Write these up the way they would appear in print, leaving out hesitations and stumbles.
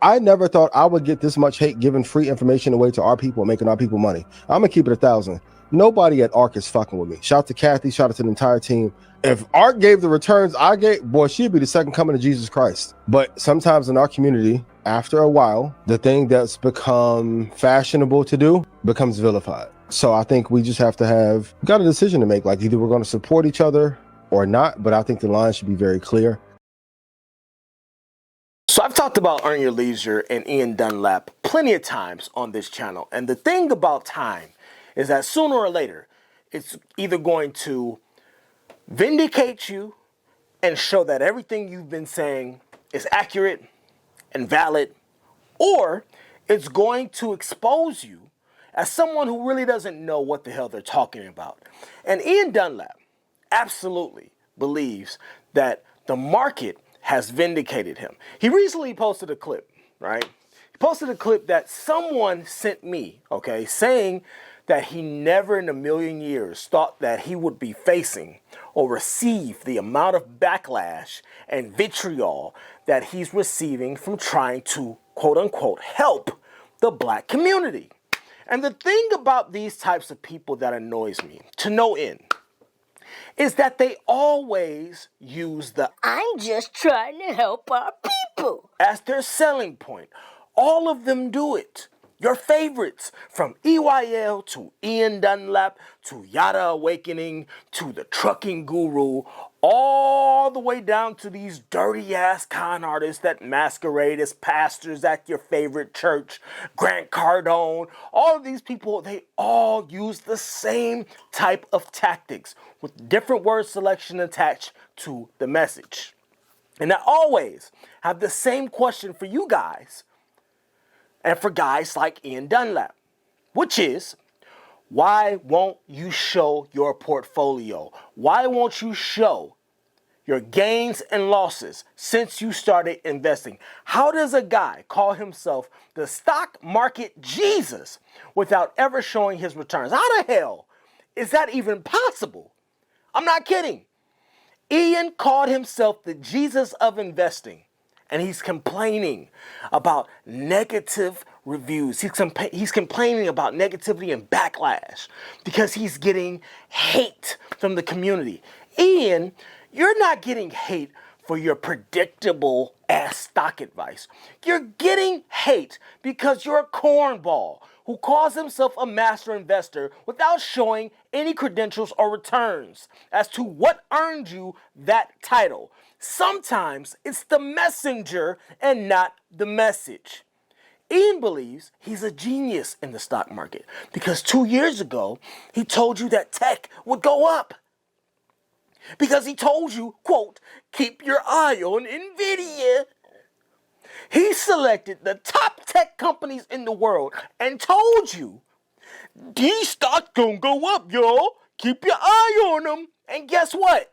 I never thought I would get this much hate giving free information away to our people, making our people money. I'm gonna keep it 1,000. Nobody at ARC is fucking with me. Shout out to Kathy, shout out to the entire team. If ARC gave the returns I gave, boy, she'd be the second coming of Jesus Christ. But sometimes in our community, after a while, the thing that's become fashionable to do becomes vilified. So I think we just have to got a decision to make. Like, either we're going to support each other or not, but I think the line should be very clear. So I've talked about Earn Your Leisure and Ian Dunlap plenty of times on this channel. And the thing about time is that sooner or later, it's either going to vindicate you and show that everything you've been saying is accurate and valid, or it's going to expose you as someone who really doesn't know what the hell they're talking about. And Ian Dunlap absolutely believes that the market has vindicated him. He recently posted a clip, right? He posted a clip that someone sent me, okay, saying that he never in a million years thought that he would be facing or receive the amount of backlash and vitriol that he's receiving from trying to, quote unquote, help the black community. And the thing about these types of people that annoys me to no end is that they always use the "I'm just trying to help our people" as their selling point. All of them do it. Your favorites, from EYL to Ian Dunlap to Yada Awakening to the Trucking Guru, all the way down to these dirty ass con artists that masquerade as pastors at your favorite church, Grant Cardone, all of these people, they all use the same type of tactics with different word selection attached to the message. And I always have the same question for you guys and for guys like Ian Dunlap, which is, why won't you show your portfolio? Why won't you show your gains and losses since you started investing? How does a guy call himself the stock market Jesus without ever showing his returns? How the hell is that even possible? I'm not kidding. Ian called himself the Jesus of investing. And he's complaining about negative reviews. He's complaining about negativity and backlash because he's getting hate from the community. Ian, you're not getting hate for your predictable ass stock advice. You're getting hate because you're a cornball who calls himself a master investor without showing any credentials or returns as to what earned you that title. Sometimes it's the messenger and not the message. Ian believes he's a genius in the stock market because 2 years ago, he told you that tech would go up. Because he told you, quote, keep your eye on NVIDIA. He selected the top tech companies in the world and told you, these stocks gonna go up, y'all. Keep your eye on them. And guess what?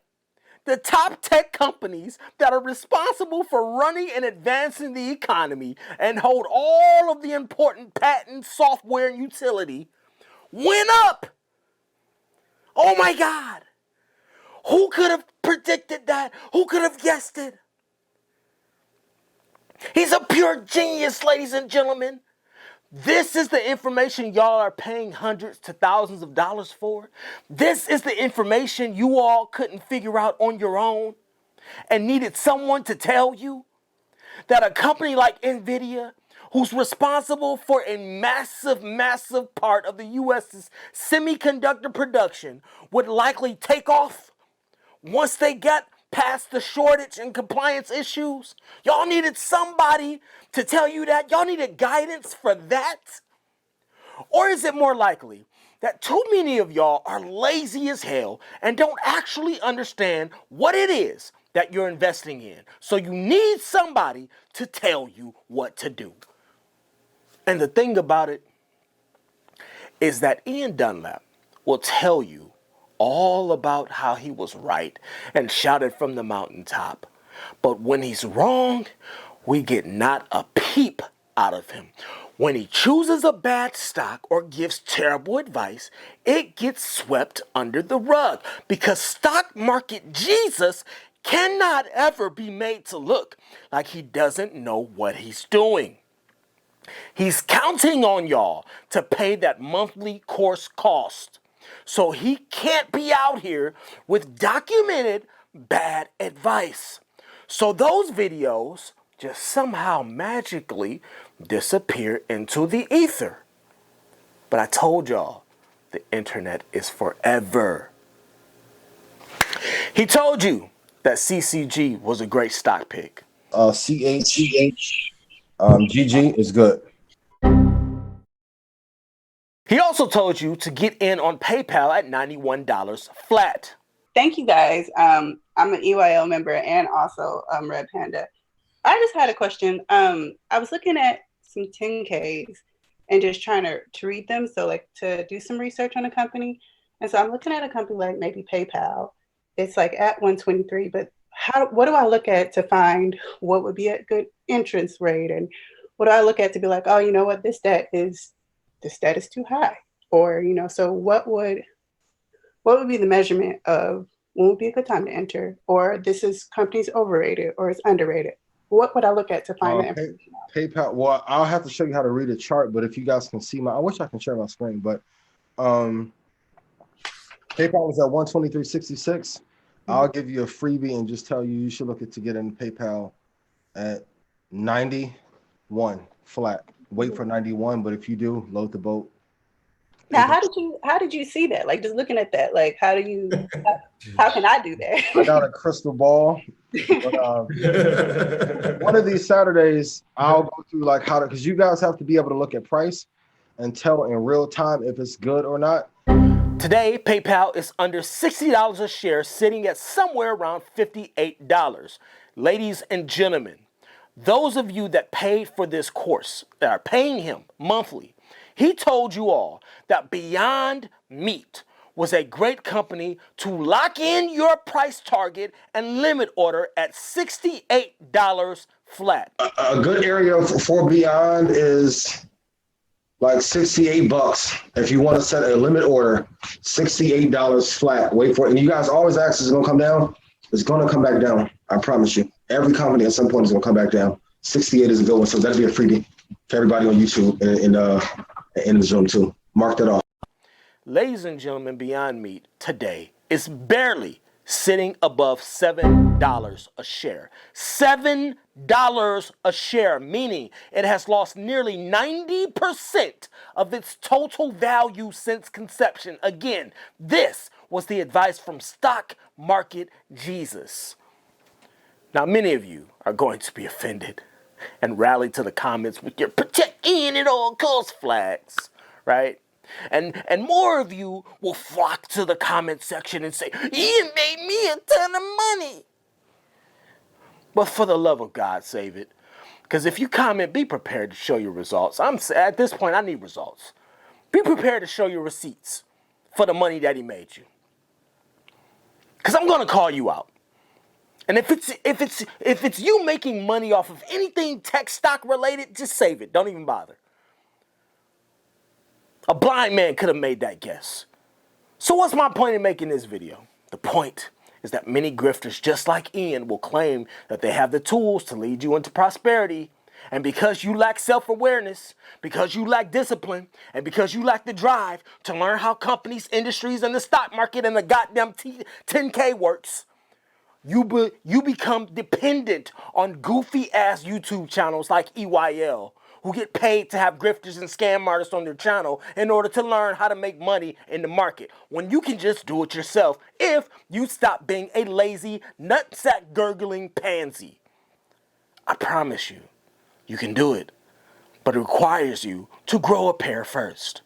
The top tech companies that are responsible for running and advancing the economy and hold all of the important patents, software, and utility went up. Oh my God. Who could have predicted that? Who could have guessed it? He's a pure genius, ladies and gentlemen. This is the information y'all are paying hundreds to thousands of dollars for. This is the information you all couldn't figure out on your own and needed someone to tell you that a company like NVIDIA, who's responsible for a massive, massive part of the U.S.'s semiconductor production, would likely take off once they got past the shortage and compliance issues. Y'all needed somebody to tell you that. Y'all needed guidance for that. Or is it more likely that too many of y'all are lazy as hell and don't actually understand what it is that you're investing in? So you need somebody to tell you what to do. And the thing about it is that Ian Dunlap will tell you all about how he was right and shouted from the mountaintop. But when he's wrong, we get not a peep out of him. When he chooses a bad stock or gives terrible advice, it gets swept under the rug because stock market Jesus cannot ever be made to look like he doesn't know what he's doing. He's counting on y'all to pay that monthly course cost. So he can't be out here with documented bad advice. So those videos just somehow magically disappear into the ether. But I told y'all, the internet is forever. He told you that CCG was a great stock pick. GG is good. He also told you to get in on PayPal at $91 flat. Thank you guys. I'm an EYL member and also Red Panda. I just had a question. I was looking at some 10Ks and just trying to read them. So like to do some research on a company. And so I'm looking at a company like maybe PayPal. It's like at 123, but what do I look at to find what would be a good interest rate? And what do I look at to be like, oh, you know what, this debt is too high? Or, you know, so what would be the measurement of when would be a good time to enter? Or this company's overrated or it's underrated? What would I look at to find that information out? PayPal, well, I'll have to show you how to read a chart, but if you guys can see I wish I can share my screen, but PayPal was at 123.66. I'll give you a freebie and just tell you should look to get into PayPal at 91 flat. Wait for 91, but if you do, load the boat. Now, how did you see that? Like just looking at that, like how can I do that? I got a crystal ball. But, one of these Saturdays, I'll go through like because you guys have to be able to look at price and tell in real time if it's good or not. Today, PayPal is under $60 a share, sitting at somewhere around $58. Ladies and gentlemen, those of you that paid for this course, that are paying him monthly, he told you all that Beyond Meat was a great company to lock in your price target and limit order at $68 flat. A good area for Beyond is like $68. If you want to set a limit order, $68 flat. Wait for it. And you guys always ask, is it going to come down? It's going to come back down. I promise you. Every company at some point is going to come back down. 68 is a good one. So that'll be a freebie for everybody on YouTube and in the Zoom too. Mark that off. Ladies and gentlemen, Beyond Meat today is barely sitting above $7 a share. $7 a share, meaning it has lost nearly 90% of its total value since conception. Again, this was the advice from Stock Market Jesus. Now, many of you are going to be offended and rally to the comments with your protect Ian at all costs flags, right? And more of you will flock to the comment section and say, Ian made me a ton of money. But for the love of God, save it. Because if you comment, be prepared to show your results. At this point, I need results. Be prepared to show your receipts for the money that he made you. Because I'm going to call you out. And if it's you making money off of anything tech stock related, just save it. Don't even bother. A blind man could have made that guess. So what's my point in making this video? The point is that many grifters, just like Ian, will claim that they have the tools to lead you into prosperity. And because you lack self-awareness, because you lack discipline, and because you lack the drive to learn how companies, industries, and the stock market and the goddamn 10K works, you become dependent on goofy-ass YouTube channels like EYL, who get paid to have grifters and scam artists on their channel in order to learn how to make money in the market, when you can just do it yourself if you stop being a lazy, nutsack gurgling pansy. I promise you, you can do it, but it requires you to grow a pair first.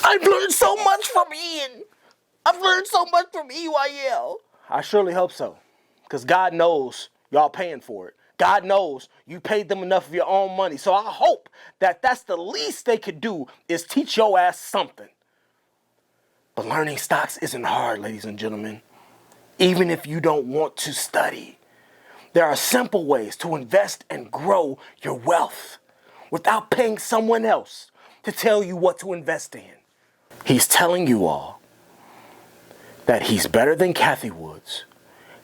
I've learned so much from Ian. I've learned so much from EYL. I surely hope so, because God knows y'all paying for it. God knows you paid them enough of your own money. So I hope that that's the least they could do is teach your ass something. But learning stocks isn't hard, ladies and gentlemen. Even if you don't want to study, there are simple ways to invest and grow your wealth without paying someone else to tell you what to invest in. He's telling you all that he's better than Kathy Woods.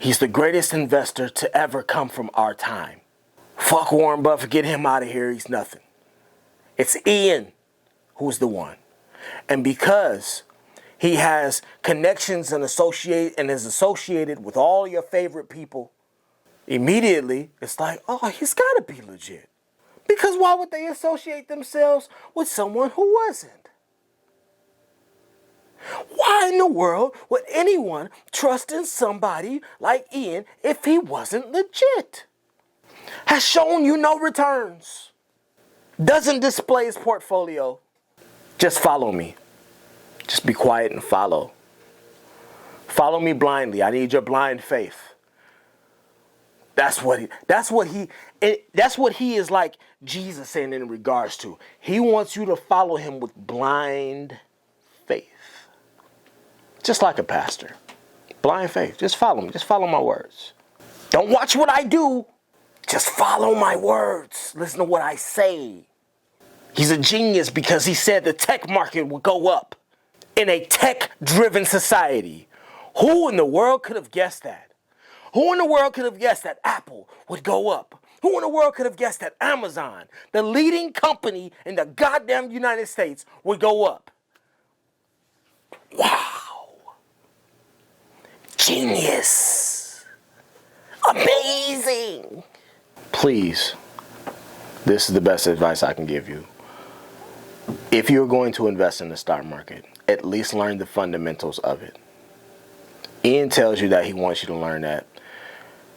He's the greatest investor to ever come from our time. Fuck Warren Buffett, get him out of here, he's nothing. It's Ian who's the one. And because he has connections and is associated with all your favorite people, immediately it's like, oh, he's got to be legit. Because why would they associate themselves with someone who wasn't? Why in the world would anyone trust in somebody like Ian if he wasn't legit? Has shown you no returns. Doesn't display his portfolio. Just follow me. Just be quiet and follow. Follow me blindly. I need your blind faith. That's what he is like Jesus saying in regards to. He wants you to follow him with blind faith. Just like a pastor. Blind faith. Just follow me. Just follow my words. Don't watch what I do. Just follow my words. Listen to what I say. He's a genius because he said the tech market would go up in a tech-driven society. Who in the world could have guessed that? Who in the world could have guessed that Apple would go up? Who in the world could have guessed that Amazon, the leading company in the goddamn United States, would go up? Wow. Genius. Amazing. Please, this is the best advice I can give you. If you're going to invest in the stock market, at least learn the fundamentals of it. Ian tells you that he wants you to learn that,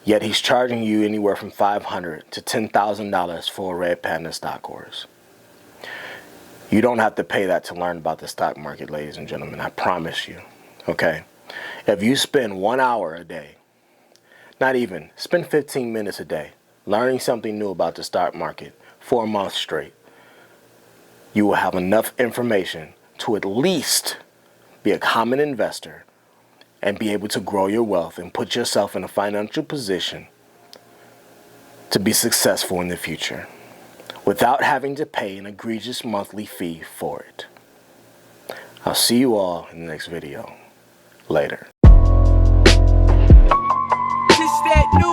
yet he's charging you anywhere from $500 to $10,000 for a Red Panda stock course. You don't have to pay that to learn about the stock market, ladies and gentlemen. I promise you. Okay? If you spend 1 hour a day, not even, spend 15 minutes a day learning something new about the stock market for a month straight, you will have enough information to at least be a common investor and be able to grow your wealth and put yourself in a financial position to be successful in the future without having to pay an egregious monthly fee for it. I'll see you all in the next video. Later. Just that new